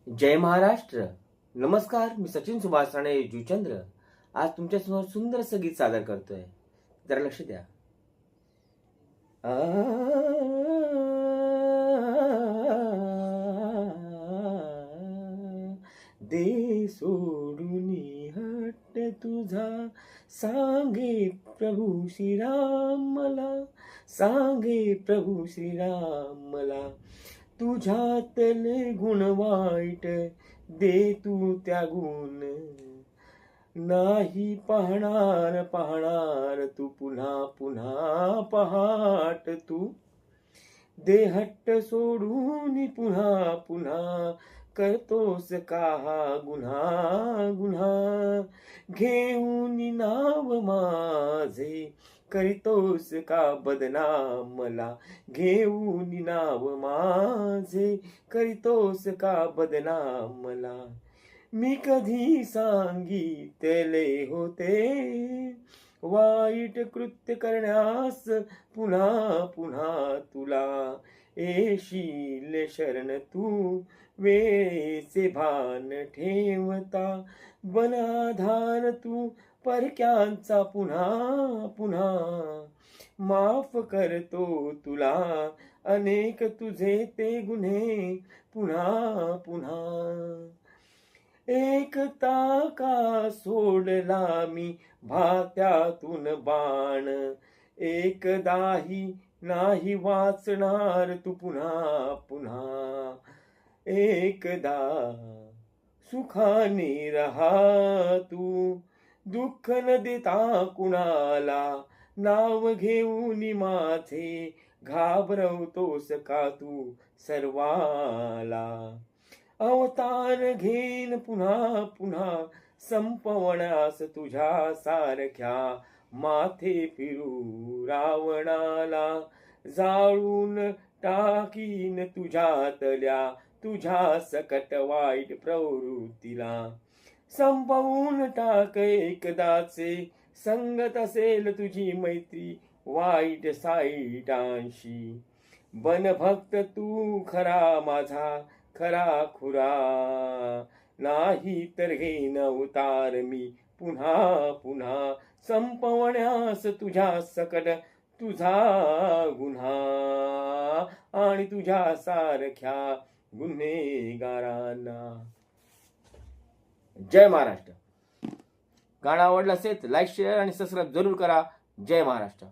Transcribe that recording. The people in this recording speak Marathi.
जय महाराष्ट्र. नमस्कार, मी सचिन सुभाष राणे जुचंद्र आज तुमच्यासमोर सुंदर असं गीत सादर करतोय. जरा लक्ष द्या. दे सोडून हट्ट तुझा, सांगे प्रभू श्रीराम मला, सांगे प्रभू श्रीराम मला. तुझ्यातले गुण वाईट दे तू त्यागून, नाही पाहणार तू पुन्हा पुन्हा पहाट तू. दे हट्ट सोडून पुन्हा पुन्हा करतोस का हा गुन्हा गुन्हा. घेऊन नाव माझे करीतोस का बदनाम मला, घेऊन नाव माझे करीतोस का बदनाम मला. मी कधी सांगितले होते वाईट कृत्य करण्यास पुन्हा पुन्हा तुला. येशील शरण तू वेळेचे भान ठेवता, बनाधार तू परक्यांचा पुन्हा पुन्हा. माफ करतो तुला अनेक तुझे ते गुन्हे पुन्हा पुन्हा. एकता का सोडला मी भात्यातून बाण, एकदाही नाही वाचणार तू पुन्हा पुन्हा. एकदा सुखाने रहा तू, दुःख न देता कुणाला. नाव घेऊन माझे घाबरवतोस का तू सर्वाला. अवतार घेन पुन्हा पुन्हा संपवण्यास तुझ्या सारख्या, माथे फिरू रावणाला. जाळून टाकीन तुझ्यातल्या तुझ्या सकट वाईट प्रवृत्तीला. संपवून टाक एकदाचे संगत असेल तुझी मैत्री वाईट साईटांशी. बन भक्त तू खरा माझा खरा खुरा, नाही तर घेन अवतार मी पुन्हा पुन्हा. संपवण्यास तुझ्या सकट तुझा गुन्हा, आणि तुझ्या सारख्या गुन्हेगारांना. जय महाराष्ट्र. गाणं आवडलं असेल तर लाईक, शेअर आणि सबस्क्राईब जरूर करा. जय महाराष्ट्र.